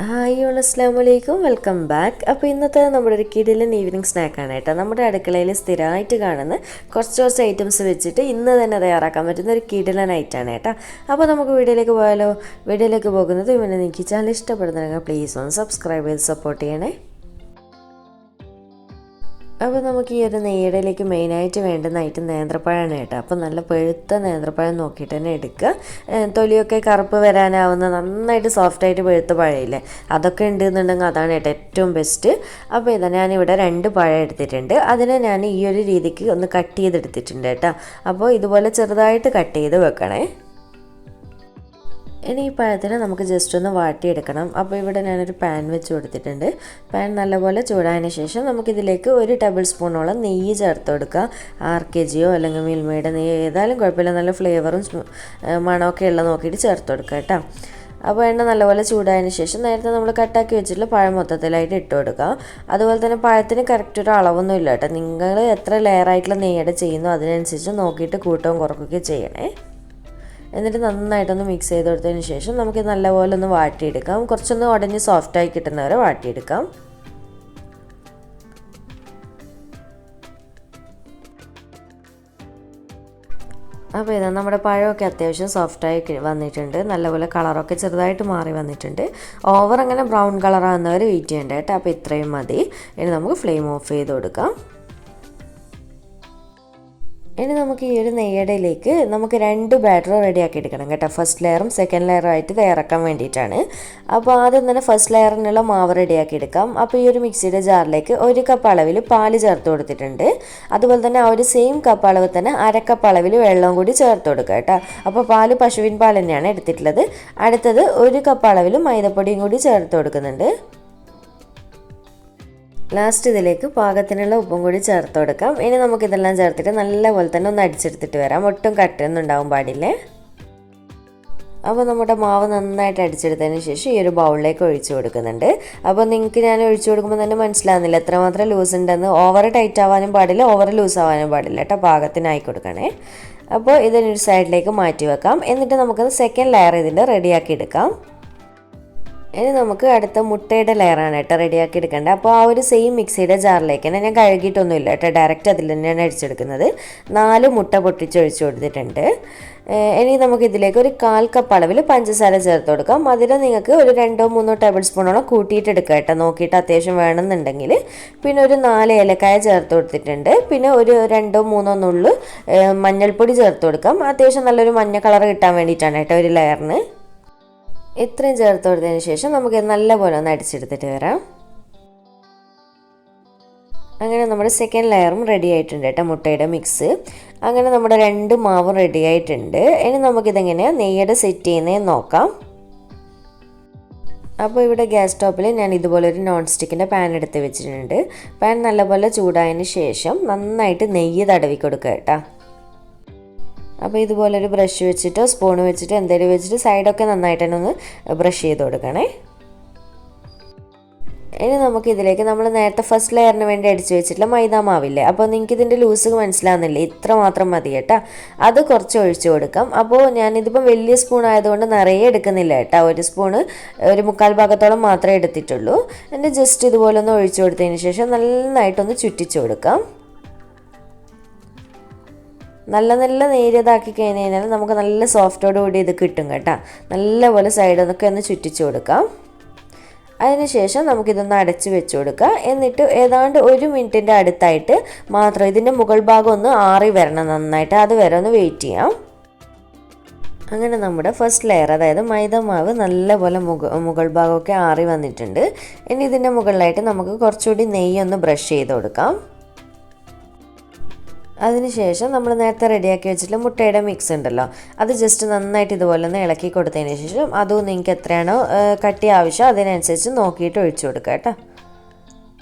Hi all അസ്സലാമു അലൈക്കും, welcome back. അപ്പോൾ ഇന്നത്തെ നമ്മുടെ ഒരു കിടിലൻ ഈവനിങ് സ്നാക്കാണ് കേട്ടോ. നമ്മുടെ അടുക്കളയിൽ സ്ഥിരമായിട്ട് കാണുന്ന കുറച്ച് ഐറ്റംസ് വെച്ചിട്ട് ഇന്ന് തന്നെ തയ്യാറാക്കാൻ പറ്റുന്ന ഒരു കിടിലൻ ഐറ്റമാണ് കേട്ടോ. അപ്പോൾ നമുക്ക് വീഡിയോയിലേക്ക് പോയാലോ. വീഡിയോയിലേക്ക് പോകുന്നത് ഇവനെ നിങ്ങൾക്ക് ചാനൽ ഇഷ്ടപ്പെടുന്നുണ്ടെങ്കിൽ പ്ലീസ് ഒന്ന് സബ്സ്ക്രൈബ് ചെയ്ത് സപ്പോർട്ട് ചെയ്യണേ. അപ്പോൾ നമുക്ക് ഈ ഒരു നെയ്യടയിലേക്ക് മെയിനായിട്ട് വേണ്ടുന്നതായിട്ട് നേന്ത്രപ്പഴമാണ് കേട്ടോ. അപ്പോൾ നല്ല പഴുത്ത നേന്ത്രപ്പഴം നോക്കിയിട്ട് തന്നെ എടുക്കുക. തൊലിയൊക്കെ കറുപ്പ് വരാനാവുന്ന നന്നായിട്ട് സോഫ്റ്റായിട്ട് പഴുത്ത പഴമില്ലേ, അതൊക്കെ ഉണ്ടെന്നുണ്ടെങ്കിൽ അതാണ് കേട്ടോ ഏറ്റവും ബെസ്റ്റ്. അപ്പോൾ ഇതാ ഞാനിവിടെ 2 പഴം എടുത്തിട്ടുണ്ട്. അതിനെ ഞാൻ ഈ ഒരു രീതിക്ക് ഒന്ന് കട്ട് ചെയ്തെടുത്തിട്ടുണ്ട് കേട്ടോ. അപ്പോൾ ഇതുപോലെ ചെറുതായിട്ട് കട്ട് ചെയ്ത് വെക്കണേ. ഇനി ഈ പഴത്തിനെ നമുക്ക് ജസ്റ്റ് ഒന്ന് വാട്ടിയെടുക്കണം. അപ്പോൾ ഇവിടെ ഞാനൊരു പാൻ വെച്ച് കൊടുത്തിട്ടുണ്ട്. പാൻ നല്ലപോലെ ചൂടായതിന് ശേഷം നമുക്കിതിലേക്ക് 1 ടേബിൾ സ്പൂണോളം നെയ്യ് ചേർത്ത് കൊടുക്കുക. RKGയോ അല്ലെങ്കിൽ മിൽമയുടെ നെയ്യ് ഏതായാലും കുഴപ്പമില്ല, നല്ല ഫ്ലേവറും മണമൊക്കെ ഉള്ള നോക്കിയിട്ട് ചേർത്ത് കൊടുക്കുക കേട്ടോ. അപ്പോൾ എണ്ണ നല്ലപോലെ ചൂടായതിന് ശേഷം നേരത്തെ നമ്മൾ കട്ടാക്കി വെച്ചിട്ടുള്ള പഴം മൊത്തത്തിലായിട്ട് ഇട്ട് കൊടുക്കുക. അതുപോലെ തന്നെ പഴത്തിന് കറക്റ്റ് ഒരു അളവൊന്നും ഇല്ല കേട്ടോ. നിങ്ങൾ എത്ര ലെയറായിട്ടുള്ള നെയ്യട ചെയ്യുന്നോ അതിനനുസരിച്ച് നോക്കിയിട്ട് കൂട്ടവും കുറക്കുകയൊക്കെ ചെയ്യണേ. എന്നിട്ട് നന്നായിട്ടൊന്ന് മിക്സ് ചെയ്ത് കൊടുത്തതിന് ശേഷം നമുക്ക് നല്ലപോലെ ഒന്ന് വാട്ടിയെടുക്കാം. കുറച്ചൊന്ന് ഉടഞ്ഞ് സോഫ്റ്റായി കിട്ടുന്നവരെ വാട്ടിയെടുക്കാം. അപ്പോൾ ഇതാ നമ്മുടെ പഴമൊക്കെ അത്യാവശ്യം സോഫ്റ്റായി വന്നിട്ടുണ്ട്. നല്ലപോലെ കളറൊക്കെ ചെറുതായിട്ട് മാറി വന്നിട്ടുണ്ട്. ഓവർ അങ്ങനെ ബ്രൗൺ കളറാകുന്നവർ വെയിറ്റ് ചെയ്യേണ്ട കേട്ടോ. അപ്പോൾ ഇത്രയും മതി. ഇനി നമുക്ക് ഫ്ലെയിം ഓഫ് ചെയ്ത് കൊടുക്കാം. ഇനി നമുക്ക് ഈ ഒരു നെയ്യടയിലേക്ക് നമുക്ക് 2 ബാറ്റർ റെഡിയാക്കി എടുക്കണം കേട്ടോ. ഫസ്റ്റ് ലെയറും സെക്കൻഡ് ലെയറും ആയിട്ട് തയ്യാറാക്കാൻ വേണ്ടിയിട്ടാണ്. അപ്പോൾ ആദ്യം തന്നെ ഫസ്റ്റ് ലെയറിനുള്ള മാവ് റെഡിയാക്കി എടുക്കാം. അപ്പോൾ ഈ ഒരു മിക്സിയുടെ ജാറിലേക്ക് 1 കപ്പ് അളവിൽ പാല് ചേർത്ത് കൊടുത്തിട്ടുണ്ട്. അതുപോലെ തന്നെ ആ ഒരു സെയിം കപ്പ് അളവ് തന്നെ 1/2 കപ്പ് അളവിൽ വെള്ളവും കൂടി ചേർത്ത് കൊടുക്കുക കേട്ടോ. അപ്പോൾ പാല് പശുവിൻ പാൽ തന്നെയാണ് എടുത്തിട്ടുള്ളത്. അടുത്തത് 1 കപ്പ് അളവിൽ മൈദപ്പൊടിയും കൂടി ചേർത്ത് കൊടുക്കുന്നുണ്ട്. ലാസ്റ്റ് ഇതിലേക്ക് പാകത്തിനുള്ള ഉപ്പും കൂടി ചേർത്ത് കൊടുക്കാം. ഇനി നമുക്കിതെല്ലാം ചേർത്തിട്ട് നല്ലപോലെ തന്നെ ഒന്ന് അടിച്ചെടുത്തിട്ട് വരാം. ഒട്ടും കട്ടയൊന്നും ഉണ്ടാവാൻ പാടില്ലേ. അപ്പോൾ നമ്മുടെ മാവ് നന്നായിട്ട് അടിച്ചെടുത്തതിന് ശേഷം ഈ ഒരു ബൗളിലേക്ക് ഒഴിച്ചു കൊടുക്കുന്നുണ്ട്. അപ്പോൾ നിങ്ങൾക്ക് ഞാൻ ഒഴിച്ചു കൊടുക്കുമ്പോൾ തന്നെ മനസ്സിലാകുന്നില്ല എത്രമാത്രം ലൂസ് ഉണ്ടെന്ന്. ഓവർ ടൈറ്റ് ആവാനും പാടില്ല, ഓവർ ലൂസ് ആവാനും പാടില്ല കേട്ടോ. പാകത്തിനായി കൊടുക്കണേ. അപ്പോൾ ഇതിനൊരു സൈഡിലേക്ക് മാറ്റി വെക്കാം. എന്നിട്ട് നമുക്കത് സെക്കൻഡ് ലെയർ ഇതിൻ്റെ റെഡിയാക്കി എടുക്കാം. ഇനി നമുക്ക് അടുത്ത മുട്ടയുടെ ലെയറാണ് കേട്ടോ റെഡിയാക്കി എടുക്കേണ്ടത്. അപ്പോൾ ആ ഒരു സെയിം മിക്സിയുടെ ജാറിലേക്ക് തന്നെ ഞാൻ കഴുകിയിട്ടൊന്നുമില്ല കേട്ടോ, ഡയറക്റ്റ് അതിൽ തന്നെയാണ് അടിച്ചെടുക്കുന്നത്. 4 മുട്ട പൊട്ടിച്ചൊഴിച്ച് കൊടുത്തിട്ടുണ്ട്. ഇനി നമുക്ക് ഇതിലേക്ക് ഒരു 1/4 കപ്പ് അളവിൽ പഞ്ചസാര ചേർത്ത് കൊടുക്കാം. മധുരം നിങ്ങൾക്ക് ഒരു 2-3 ടേബിൾ സ്പൂണോളം കൂട്ടിയിട്ട് എടുക്കുക കേട്ടോ, നോക്കിയിട്ട് അത്യാവശ്യം വേണമെന്നുണ്ടെങ്കിൽ. പിന്നെ ഒരു 4 ഏലക്കായ ചേർത്ത് കൊടുത്തിട്ടുണ്ട്. പിന്നെ ഒരു 2-3 നുള്ളു മഞ്ഞൾപ്പൊടി ചേർത്ത് കൊടുക്കാം. അത്യാവശ്യം നല്ലൊരു മഞ്ഞ കളർ കിട്ടാൻ വേണ്ടിയിട്ടാണ് കേട്ടോ ഒരു ലെയറിന്. ഇത്രയും ചേർത്ത് കൊടുത്തതിന് ശേഷം നമുക്ക് നല്ലപോലെ ഒന്ന് അടിച്ചെടുത്തിട്ട് വരാം. അങ്ങനെ നമ്മുടെ സെക്കൻഡ് ലെയറും റെഡി ആയിട്ടുണ്ട് കേട്ടോ, മുട്ടയുടെ മിക്സ്. അങ്ങനെ നമ്മുടെ 2 മാവും റെഡി ആയിട്ടുണ്ട്. ഇനി നമുക്കിതെങ്ങനെയാണ് നെയ്യട സെറ്റ് ചെയ്യുന്നതെന്ന് നോക്കാം. അപ്പോൾ ഇവിടെ ഗ്യാസ് സ്റ്റോപ്പിൽ ഞാൻ ഇതുപോലെ ഒരു നോൺ സ്റ്റിക്കിൻ്റെ പാൻ എടുത്ത് വെച്ചിട്ടുണ്ട്. പാൻ നല്ലപോലെ ചൂടായതിന് ശേഷം നന്നായിട്ട് നെയ്യ് തടവി കൊടുക്കുക കേട്ടോ. അപ്പോൾ ഇതുപോലെ ഒരു ബ്രഷ് വെച്ചിട്ടോ സ്പൂൺ വെച്ചിട്ടോ എന്തെങ്കിലും വെച്ചിട്ട് സൈഡൊക്കെ നന്നായിട്ട് തന്നെ ഒന്ന് ബ്രഷ് ചെയ്ത് കൊടുക്കണേ. ഇനി നമുക്ക് ഇതിലേക്ക് നമ്മൾ നേരത്തെ ഫസ്റ്റ് ലെയറിന് വേണ്ടി അടിച്ചു വെച്ചിട്ടുള്ള മൈദ മാവില്ലേ, അപ്പോൾ നിങ്ങൾക്ക് ഇതിൻ്റെ ലൂസ് മനസ്സിലാകുന്നില്ലേ, ഇത്ര മാത്രം മതി കേട്ടോ. അത് കുറച്ച് ഒഴിച്ചു കൊടുക്കാം. അപ്പോൾ ഞാനിതിപ്പോൾ വലിയ സ്പൂൺ ആയതുകൊണ്ട് നിറയെ എടുക്കുന്നില്ല കേട്ടോ, ഒരു സ്പൂണ് ഒരു 1/4 ഭാഗത്തോളം മാത്രമേ എടുത്തിട്ടുള്ളൂ. എന്നിട്ട് ജസ്റ്റ് ഇതുപോലെ ഒന്ന് ഒഴിച്ചു കൊടുത്തതിന് ശേഷം നന്നായിട്ടൊന്ന് ചുറ്റിച്ചു കൊടുക്കാം. നല്ല നേരിയതാക്കി കഴിഞ്ഞ് കഴിഞ്ഞാൽ നമുക്ക് നല്ല സോഫ്റ്റോടുകൂടി ഇത് കിട്ടും കേട്ടോ. നല്ലപോലെ സൈഡൊക്കെ ഒന്ന് ചുറ്റിച്ചു കൊടുക്കാം. അതിനുശേഷം നമുക്കിതൊന്ന് അടച്ച് വെച്ച് കൊടുക്കുക. എന്നിട്ട് ഏതാണ്ട് 1 മിനിറ്റിൻ്റെ അടുത്തായിട്ട് മാത്രം ഇതിൻ്റെ മുകൾ ഭാഗം ഒന്ന് ആറി വരണം നന്നായിട്ട്, അത് വരെ ഒന്ന് വെയിറ്റ് ചെയ്യാം. അങ്ങനെ നമ്മുടെ ഫസ്റ്റ് ലെയർ അതായത് മൈദ മാവ് നല്ലപോലെ മുകൾ ഭാഗമൊക്കെ ആറി വന്നിട്ടുണ്ട്. ഇനി ഇതിൻ്റെ മുകളിലായിട്ട് നമുക്ക് കുറച്ചുകൂടി നെയ്യൊന്ന് ബ്രഷ് ചെയ്ത് കൊടുക്കാം. അതിനുശേഷം നമ്മൾ നേരത്തെ റെഡിയാക്കി വെച്ചിട്ടുള്ള മുട്ടയുടെ മിക്സ് ഉണ്ടല്ലോ, അത് ജസ്റ്റ് നന്നായിട്ട് ഇതുപോലെ ഒന്ന് ഇളക്കി കൊടുത്തതിന് ശേഷം അതും നിങ്ങൾക്ക് എത്രയാണോ കട്ടി ആവശ്യം അതിനനുസരിച്ച് നോക്കിയിട്ട് ഒഴിച്ചു കൊടുക്കുക കേട്ടോ.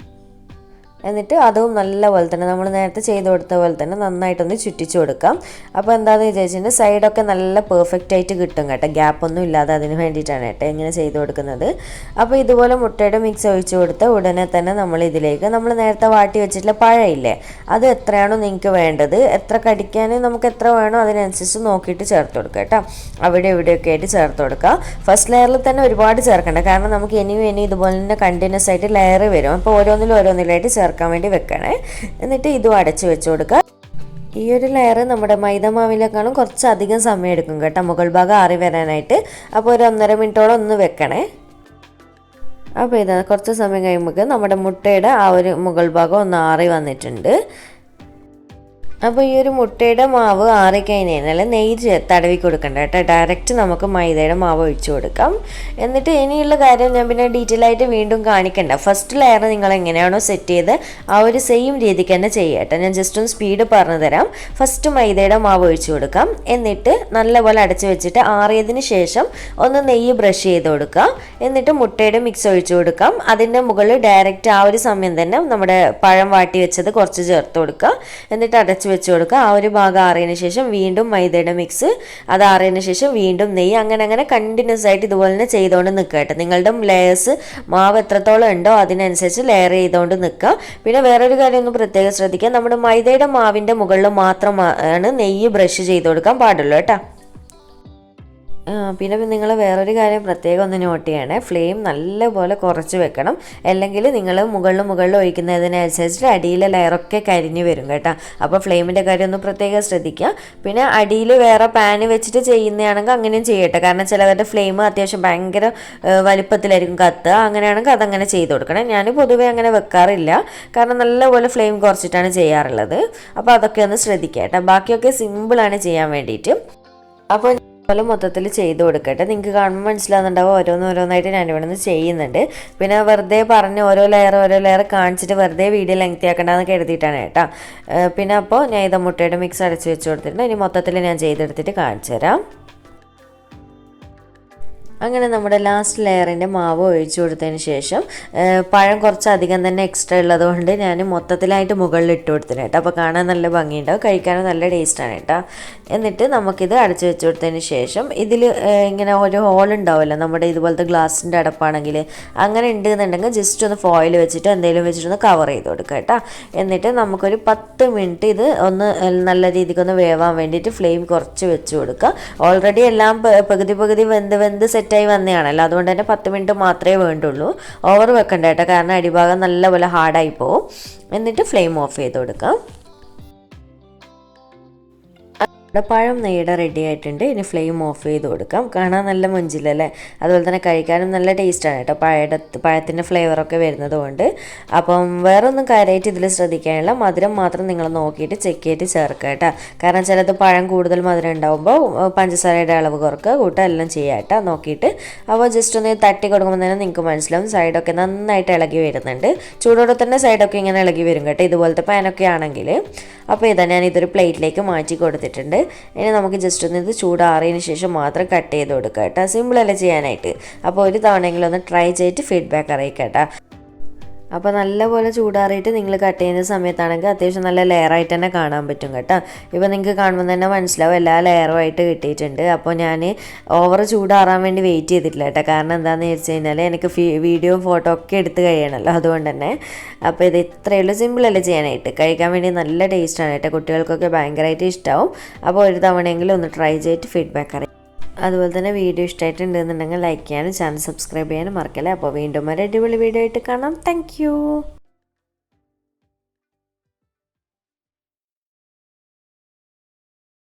എന്നിട്ട് അതും നല്ലപോലെ തന്നെ നമ്മൾ നേരത്തെ ചെയ്ത് കൊടുത്ത പോലെ തന്നെ നന്നായിട്ടൊന്ന് ചുറ്റിച്ച് കൊടുക്കാം. അപ്പോൾ എന്താണെന്ന് വിചാരിച്ചിട്ടുണ്ടെങ്കിൽ സൈഡൊക്കെ നല്ല പെർഫെക്റ്റ് ആയിട്ട് കിട്ടും കേട്ടോ, ഗ്യാപ്പൊന്നും ഇല്ലാതെ. അതിന് വേണ്ടിയിട്ടാണ് കേട്ടോ ഇങ്ങനെ ചെയ്ത് കൊടുക്കുന്നത്. അപ്പോൾ ഇതുപോലെ മുട്ടയുടെ മിക്സ് ഒഴിച്ച് കൊടുത്ത ഉടനെ തന്നെ നമ്മൾ ഇതിലേക്ക് നമ്മൾ നേരത്തെ വാട്ടി വെച്ചിട്ടുള്ള പഴമില്ലേ, അത് എത്രയാണോ നിങ്ങൾക്ക് വേണ്ടത്, എത്ര കടിക്കാൻ നമുക്ക് എത്ര വേണോ അതിനനുസരിച്ച് നോക്കിയിട്ട് ചേർത്ത് കൊടുക്കുക കേട്ടോ. അവിടെ ഇവിടെയൊക്കെ ആയിട്ട് ചേർത്ത് കൊടുക്കുക. ഫസ്റ്റ് ലെയറിൽ തന്നെ ഒരുപാട് ചേർക്കണ്ട, കാരണം നമുക്ക് ഇനിയും ഇതുപോലെ തന്നെ കണ്ടിന്യൂസ് ആയിട്ട് ലെയർ വരും. അപ്പോൾ ഓരോന്നിലായിട്ട് ചേർക്കാൻ വേണ്ടി വെക്കണേ. എന്നിട്ട് ഇതും അടച്ച് വെച്ച് കൊടുക്കുക. ഈ ഒരു ലെയർ നമ്മുടെ മൈദമാവിലേക്കാളും കുറച്ചധികം സമയം എടുക്കും കേട്ടോ, മുകൾ ഭാഗം ആറി വരാനായിട്ട്. അപ്പോൾ ഒരു 1.5 മിനിറ്റോളം ഒന്ന് വെക്കണേ. അപ്പോൾ ഇതാ കുറച്ച് സമയം കഴിയുമ്പോൾ നമ്മുടെ മുട്ടയുടെ ആ ഒരു മുകൾ ഭാഗം ഒന്ന് ആറി വന്നിട്ടുണ്ട്. അപ്പോൾ ഈ ഒരു മുട്ടയുടെ മാവ് ആറിക്കഴിഞ്ഞാൽ നെയ്യ് തടവി കൊടുക്കണ്ട കേട്ടോ, ഡയറക്റ്റ് നമുക്ക് മൈദയുടെ മാവ് ഒഴിച്ചു കൊടുക്കാം. എന്നിട്ട് ഇനിയുള്ള കാര്യം ഞാൻ പിന്നെ ഡീറ്റെയിൽ ആയിട്ട് വീണ്ടും കാണിക്കണ്ട. ഫസ്റ്റ് ലെയർ നിങ്ങൾ എങ്ങനെയാണോ സെറ്റ് ചെയ്ത് ആ ഒരു സെയിം രീതിക്ക് തന്നെ ചെയ്യട്ടെ. ഞാൻ ജസ്റ്റ് ഒന്ന് സ്പീഡ് പറഞ്ഞു തരാം. ഫസ്റ്റ് മൈദയുടെ മാവ് ഒഴിച്ചു കൊടുക്കാം. എന്നിട്ട് നല്ലപോലെ അടച്ചു വെച്ചിട്ട് ആറിയതിന് ശേഷം ഒന്ന് നെയ്യ് ബ്രഷ് ചെയ്ത് കൊടുക്കാം. എന്നിട്ട് മുട്ടയുടെ മിക്സ് ഒഴിച്ചു കൊടുക്കാം. അതിൻ്റെ മുകളിൽ ഡയറക്റ്റ് ആ ഒരു സമയം തന്നെ നമ്മുടെ പഴം വാട്ടി വെച്ചത് കുറച്ച് ചേർത്ത് കൊടുക്കുക. എന്നിട്ട് അടച്ചു വെച്ച് കൊടുക്കുക. ആ ഒരു ഭാഗം ആറിയതിന് ശേഷം വീണ്ടും മൈദയുടെ മിക്സ്, അത് ആറിയതിന് ശേഷം വീണ്ടും നെയ്യ്, അങ്ങനെ കണ്ടിന്യൂസ് ആയിട്ട് ഇതുപോലെ തന്നെ ചെയ്തുകൊണ്ട് നിൽക്കുക കേട്ടോ. നിങ്ങളുടെ ലെയേഴ്സ് മാവ് എത്രത്തോളം ഉണ്ടോ അതിനനുസരിച്ച് ലെയർ ചെയ്തുകൊണ്ട് നിൽക്കുക. പിന്നെ വേറൊരു കാര്യം ഒന്ന് പ്രത്യേകം ശ്രദ്ധിക്കുക, നമ്മുടെ മൈദയുടെ മാവിൻ്റെ മുകളിൽ മാത്രമാണ് നെയ്യ് ബ്രഷ് ചെയ്ത് കൊടുക്കാൻ പാടുള്ളൂ കേട്ടോ. പിന്നെ നിങ്ങൾ വേറൊരു കാര്യം പ്രത്യേകം ഒന്ന് നോട്ട് ചെയ്യണേ, ഫ്ലെയിം നല്ലപോലെ കുറച്ച് വെക്കണം. അല്ലെങ്കിൽ നിങ്ങൾ മുകളിൽ ഒഴിക്കുന്നതിനനുസരിച്ച് അടിയിലെ ലെയറൊക്കെ കരിഞ്ഞ് വരും കേട്ടോ. അപ്പോൾ ഫ്ലെയിമിൻ്റെ കാര്യം ഒന്ന് പ്രത്യേകം ശ്രദ്ധിക്കുക. പിന്നെ അടിയിൽ വേറെ പാന് വെച്ചിട്ട് ചെയ്യുന്നതാണെങ്കിൽ അങ്ങനെയും ചെയ്യട്ടെ, കാരണം ചിലവരുടെ ഫ്ലെയിം അത്യാവശ്യം ഭയങ്കര വലിപ്പത്തിലായിരിക്കും കത്തുക. അങ്ങനെയാണെങ്കിൽ അതങ്ങനെ ചെയ്ത് കൊടുക്കണം. ഞാൻ പൊതുവേ അങ്ങനെ വെക്കാറില്ല, കാരണം നല്ലപോലെ ഫ്ലെയിം കുറച്ചിട്ടാണ് ചെയ്യാറുള്ളത്. അപ്പോൾ അതൊക്കെ ഒന്ന് ശ്രദ്ധിക്കുക കേട്ടോ. ബാക്കിയൊക്കെ സിമ്പിളാണ് ചെയ്യാൻ വേണ്ടിയിട്ട്. അപ്പോൾ പോലെ മൊത്തത്തിൽ ചെയ്ത് കൊടുക്കട്ടെ. നിങ്ങൾക്ക് കാണുമ്പോൾ മനസ്സിലാകുന്നുണ്ടാവും ഓരോന്നായിട്ട് ഞാനിവിടെ നിന്ന് ചെയ്യുന്നുണ്ട്. പിന്നെ വെറുതെ പറഞ്ഞ് ഓരോ ലെയർ കാണിച്ചിട്ട് വെറുതെ വീഡിയോ ലെങ്തി ആക്കണ്ടെന്ന് കരുതിയിട്ടാണ് കേട്ടോ. പിന്നെ അപ്പോൾ ഞാൻ ഇത് മുട്ടയുടെ മിക്സ് അടച്ച് വെച്ച് കൊടുത്തിട്ടുണ്ട്. ഇനി മൊത്തത്തിൽ ഞാൻ ചെയ്തെടുത്തിട്ട് കാണിച്ചു തരാം. അങ്ങനെ നമ്മുടെ ലാസ്റ്റ് ലെയറിൻ്റെ മാവ് ഒഴിച്ചു കൊടുത്തതിന് ശേഷം പഴം കുറച്ചധികം തന്നെ എക്സ്ട്രാ ഉള്ളതുകൊണ്ട് ഞാൻ മൊത്തത്തിലായിട്ട് മുകളിൽ ഇട്ട് കൊടുത്തിന് കേട്ടോ. അപ്പോൾ കാണാൻ നല്ല ഭംഗിയുണ്ടാവും, കഴിക്കാനും നല്ല ടേസ്റ്റാണ് കേട്ടോ. എന്നിട്ട് നമുക്കിത് അടച്ചു വെച്ച് കൊടുത്തതിന് ശേഷം ഇതിൽ ഇങ്ങനെ ഒരു ഹോൾ ഉണ്ടാവുമല്ലോ, നമ്മുടെ ഇതുപോലത്തെ ഗ്ലാസിൻ്റെ അടപ്പാണെങ്കിൽ അങ്ങനെ ഉണ്ടെന്നുണ്ടെങ്കിൽ ജസ്റ്റ് ഒന്ന് ഫോയിൽ വെച്ചിട്ട് എന്തെങ്കിലും വെച്ചിട്ടൊന്ന് കവർ ചെയ്ത് കൊടുക്കുക കേട്ടോ. എന്നിട്ട് നമുക്കൊരു 10 മിനിറ്റ് ഇത് ഒന്ന് നല്ല രീതിക്കൊന്ന് വേവാൻ വേണ്ടിയിട്ട് ഫ്ലെയിം കുറച്ച് വെച്ച് കൊടുക്കുക. ഓൾറെഡി എല്ലാം പകുതി വെന്ത് സെറ്റായി വന്നതാണല്ലോ, അതുകൊണ്ട് തന്നെ 10 മിനിറ്റ് മാത്രമേ വേണ്ടുള്ളൂ. ഓവർ വെക്കണ്ട കേട്ടോ, കാരണം അടിഭാഗം നല്ലപോലെ ഹാർഡായി പോവും. എന്നിട്ട് ഫ്ലെയിം ഓഫ് ചെയ്ത് കൊടുക്കാം. പഴം നെയ്യുടെ റെഡി ആയിട്ടുണ്ട്. ഇനി ഫ്ലെയിം ഓഫ് ചെയ്ത് കൊടുക്കാം. കാണാൻ നല്ല മൊഞ്ചില്ലല്ലേ, അതുപോലെ തന്നെ കഴിക്കാനും നല്ല ടേസ്റ്റാണ് കേട്ടോ, പഴത്തിൻ്റെ ഫ്ലേവറൊക്കെ വരുന്നത് കൊണ്ട്. അപ്പം വേറൊന്നും കാര്യമായിട്ട് ഇതിൽ ശ്രദ്ധിക്കാനുള്ള മധുരം മാത്രം നിങ്ങൾ നോക്കിയിട്ട് ചെക്ക് ചെയ്തിട്ട് ചേർക്കുക കേട്ടോ. കാരണം ചിലത് പഴം കൂടുതൽ മധുരം ഉണ്ടാകുമ്പോൾ പഞ്ചസാരയുടെ അളവ് കുറക്കുക കൂട്ടുക എല്ലാം ചെയ്യുക കേട്ടോ നോക്കിയിട്ട്. അപ്പോൾ ജസ്റ്റ് ഒന്ന് തട്ടി കൊടുക്കുമ്പോൾ തന്നെ നിങ്ങൾക്ക് മനസ്സിലാവും സൈഡൊക്കെ നന്നായിട്ട് ഇളകി വരുന്നുണ്ട്. ചൂടോടെ തന്നെ സൈഡൊക്കെ ഇങ്ങനെ ഇളകി വരും കേട്ടോ, ഇതുപോലത്തെ പാനൊക്കെ ആണെങ്കിൽ. അപ്പോൾ ഇതാ ഞാൻ ഇതൊരു പ്ലേറ്റിലേക്ക് മാറ്റി കൊടുത്തിട്ടുണ്ട്. ഇനി നമുക്ക് ജസ്റ്റ് ഒന്ന് ഇത് ചൂടാറിയതിന് ശേഷം മാത്രം കട്ട് ചെയ്ത് കൊടുക്കുക കേട്ടോ. സിമ്പിളല്ലേ ചെയ്യാനായിട്ട്. അപ്പോൾ ഒരു തവണയെങ്കിലും ഒന്ന് ട്രൈ ചെയ്തിട്ട് ഫീഡ്ബാക്ക് അറിയിക്കുക കേട്ടോ. അപ്പോൾ നല്ലപോലെ ചൂടാറിയിട്ട് നിങ്ങൾ കട്ട് ചെയ്യുന്ന സമയത്താണെങ്കിൽ അത്യാവശ്യം നല്ല ലെയറായിട്ട് തന്നെ കാണാൻ പറ്റും കേട്ടോ. ഇപ്പോൾ നിങ്ങൾക്ക് കാണുമ്പോൾ തന്നെ മനസ്സിലാവും എല്ലാ ലെയറുമായിട്ട് കിട്ടിയിട്ടുണ്ട്. അപ്പോൾ ഞാൻ ഓവർ ചൂടാറാൻ വേണ്ടി വെയിറ്റ് ചെയ്തിട്ടില്ല കേട്ടോ. കാരണം എന്താണെന്ന് വെച്ച് കഴിഞ്ഞാൽ എനിക്ക് വീഡിയോ ഫോട്ടോ ഒക്കെ എടുത്ത് കഴിയണമല്ലോ, അതുകൊണ്ട് തന്നെ. അപ്പോൾ ഇത് ഇത്രയുള്ളൂ, സിമ്പിളല്ലേ ചെയ്യാനായിട്ട്. കഴിക്കാൻ വേണ്ടി നല്ല ടേസ്റ്റാണ് കേട്ടോ, കുട്ടികൾക്കൊക്കെ ഭയങ്കരമായിട്ട് ഇഷ്ടമാവും. അപ്പോൾ ഒരു തവണയെങ്കിലും ഒന്ന് ട്രൈ ചെയ്തിട്ട് ഫീഡ്ബാക്ക് അറിയാം. അതുപോലെ തന്നെ വീഡിയോ ഇഷ്ടമായിട്ടുണ്ടെന്നുണ്ടെങ്കിൽ ലൈക്ക് ചെയ്യാനും ചാനൽ സബ്സ്ക്രൈബ് ചെയ്യാനും മറക്കല്ലേ. അപ്പോൾ വീണ്ടും ഒരു അടിപൊളി വീഡിയോ ആയിട്ട് കാണാം. താങ്ക്